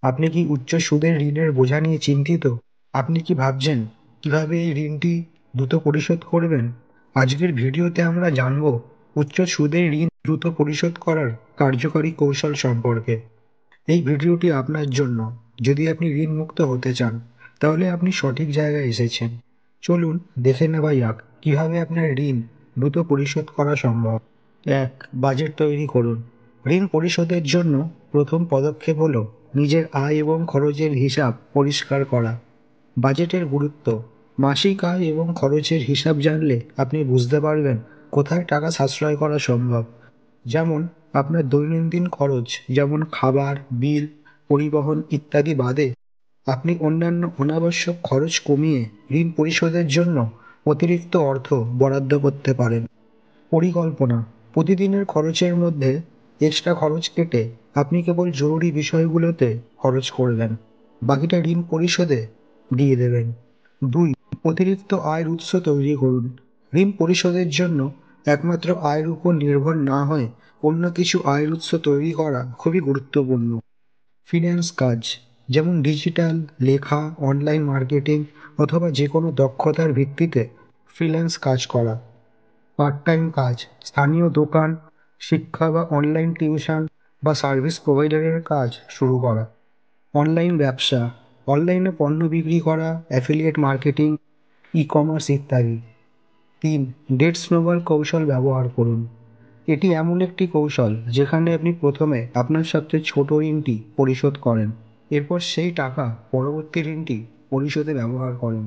আপনি কি উচ্চ সুদের ঋণের বোঝা নিয়ে চিন্তিত? আপনি কি ভাবছেন কিভাবে এই ঋণটি দ্রুত পরিশোধ করবেন? আজকের ভিডিওতে আমরা জানব উচ্চ সুদের ঋণ দ্রুত পরিশোধ করার কার্যকরী কৌশল সম্পর্কে। এই ভিডিওটি আপনার জন্য। যদি আপনি ঋণ মুক্ত হতে চান, তাহলে আপনি সঠিক জায়গায় এসেছেন। চলুন দেখে নেওয়া যাক কিভাবে আপনার ঋণ দ্রুত পরিশোধ করা সম্ভব। ১. বাজেট তৈরি করুন। ঋণ পরিশোধের জন্য প্রথম পদক্ষেপ হল নিজের আয় এবং খরচের হিসাব পরিষ্কার করা। বাজেটের গুরুত্ব: মাসিক আয় এবং খরচের হিসাব জানলে আপনি বুঝতে পারবেন কোথায় টাকা সাশ্রয় করা সম্ভব। যেমন আপনার দৈনন্দিন খরচ, যেমন খাবার, বিল, পরিবহন ইত্যাদি বাদে আপনি অন্যান্য অনাবশ্যক খরচ কমিয়ে ঋণ পরিশোধের জন্য অতিরিক্ত অর্থ বরাদ্দ করতে পারেন। পরিকল্পনা: প্রতিদিনের খরচের মধ্যে এক্সট্রা খরচ কেটে আপনি কেবল জরুরি বিষয়গুলোতে খরচ করবেন, বাকিটা ঋণ পরিশোধে দিয়ে দেবেন। ২. অতিরিক্ত আয়ের উৎস তৈরি করুন। ঋণ পরিশোধের জন্য একমাত্র আয়ের উপর নির্ভর না হয়ে অন্য কিছু আয়ের উৎস তৈরি করা খুবই গুরুত্বপূর্ণ। ফ্রিল্যান্স কাজ, যেমন ডিজিটাল, লেখা, অনলাইন মার্কেটিং অথবা যে কোনো দক্ষতার ভিত্তিতে ফ্রিল্যান্স কাজ করা। পার্ট টাইম কাজ, স্থানীয় দোকান, শিক্ষা বা অনলাইন টিউশন বা সার্ভিস প্রোভাইডারের কাজ শুরু করা। অনলাইন ব্যবসা, অনলাইনে পণ্য বিক্রি করা, অ্যাফিলিয়েট মার্কেটিং, ই কমার্স ইত্যাদি। ৩. ডেট স্নোবল কৌশল ব্যবহার করুন। এটি এমন একটি কৌশল যেখানে আপনি প্রথমে আপনার সবচেয়ে ছোট ঋণটি পরিশোধ করেন, এরপর সেই টাকা পরবর্তী ঋণটি পরিশোধে ব্যবহার করেন।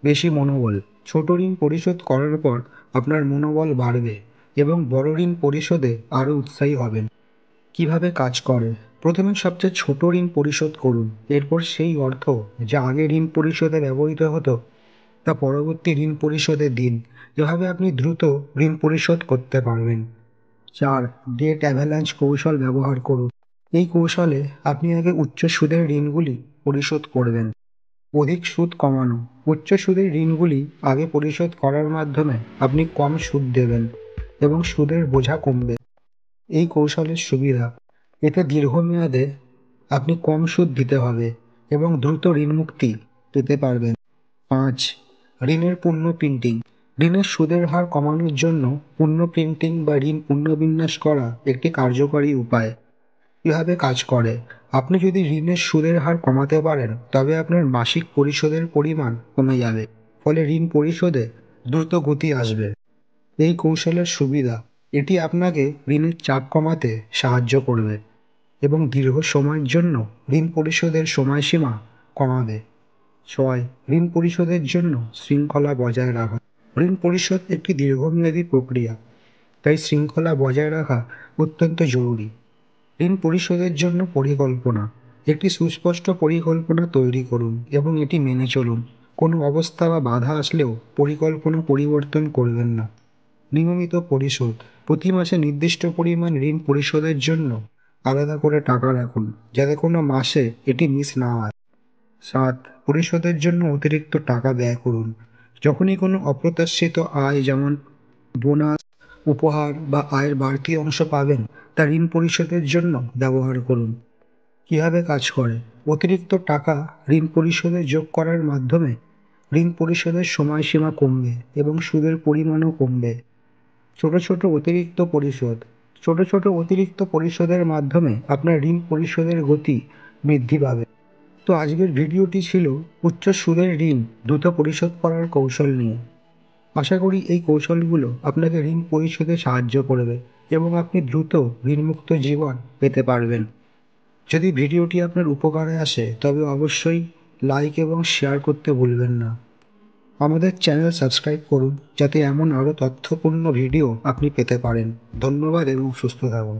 বেশি মনোবল: ছোট ঋণ পরিশোধ করার পর আপনার মনোবল বাড়বে এবং বড় ঋণ পরিশোধে আরও উৎসাহী হবেন। কিভাবে কাজ করে: প্রথমে সবচেয়ে ছোট ঋণ পরিশোধ করুন, এরপর সেই অর্থ যা আগে ঋণ পরিশোধে ব্যবহৃত হতো তা পরবর্তী ঋণ পরিশোধে দিন। এভাবে আপনি দ্রুত ঋণ পরিশোধ করতে পারবেন। ৪. ডেট অ্যাভালাঞ্চ কৌশল ব্যবহার করুন। এই কৌশলে আপনি আগে উচ্চ সুদের ঋণগুলি পরিশোধ করবেন। অধিক সুদ কমানো: উচ্চ সুদের ঋণগুলি আগে পরিশোধ করার মাধ্যমে আপনি কম সুদ দেবেন এবং সুদের বোঝা কমবে। এই কৌশলের সুবিধা: এতে দীর্ঘমেয়াদে আপনি কম সুদ দিতে হবে এবং দ্রুত ঋণমুক্তি পেতে পারবেন। ৫. ঋণের পুনঃপ্রিন্টিং: ঋণের সুদের হার কমানোর জন্য পুনঃপ্রিন্টিং বা ঋণ পুনর্বিন্যাস করা একটি কার্যকরী উপায়। কিভাবে কাজ করে: আপনি যদি ঋণের সুদের হার কমাতে পারেন, তবে আপনার মাসিক পরিশোধের পরিমাণ কমে যাবে, ফলে ঋণ পরিশোধে দ্রুত গতি আসবে। এই কৌশলের সুবিধা: এটি আপনাকে ঋণের চাপ কমাতে সাহায্য করবে এবং দীর্ঘ সময়ের জন্য ঋণ পরিশোধের সময়সীমা কমাবে। ৬. ঋণ পরিশোধের জন্য শৃঙ্খলা বজায় রাখা: ঋণ পরিশোধ একটি দীর্ঘমেয়াদী প্রক্রিয়া, তাই শৃঙ্খলা বজায় রাখা অত্যন্ত জরুরি। ঋণ পরিশোধের জন্য পরিকল্পনা: একটি সুস্পষ্ট পরিকল্পনা তৈরি করুন এবং এটি মেনে চলুন। কোনো অবস্থা বা বাধা আসলেও পরিকল্পনা পরিবর্তন করবেন না। নিয়মিত পরিশোধ: প্রতি মাসে নির্দিষ্ট পরিমাণ ঋণ পরিশোধের জন্য আলাদা করে টাকা রাখুন, যাতে কোনো মাসে এটি মিস না হয়। ৭. পরিশোধের জন্য অতিরিক্ত টাকা ব্যয় করুন: যখনই কোনো অপ্রত্যাশিত আয়, যেমন বোনাস, উপহার বা আয়ের বাড়তি অংশ পাবেন, তা ঋণ পরিশোধের জন্য ব্যবহার করুন। কিভাবে কাজ করে: অতিরিক্ত টাকা ঋণ পরিশোধে যোগ করার মাধ্যমে ঋণ পরিশোধের সময়সীমা কমবে এবং সুদের পরিমাণও কমবে। ছোট ছোট অতিরিক্ত পরিশোধ: ছোট ছোট অতিরিক্ত পরিশোধের মাধ্যমে আপনার ঋণ পরিশোধের গতি বৃদ্ধি পাবে। তো আজকের ভিডিওটি ছিল উচ্চ সুদের ঋণ দ্রুত পরিশোধ করার কৌশল নিয়ে। আশা করি এই কৌশলগুলো আপনাকে ঋণ পরিশোধে সাহায্য করবে এবং আপনি দ্রুত ঋণমুক্ত জীবন পেতে পারবেন। যদি ভিডিওটি আপনার উপকারে আসে, তবে অবশ্যই লাইক এবং শেয়ার করতে ভুলবেন না। আমাদের চ্যানেল সাবস্ক্রাইব করুন, যাতে এমন আরও তথ্যপূর্ণ ভিডিও আপনি পেতে পারেন। ধন্যবাদ এবং সুস্থ থাকুন।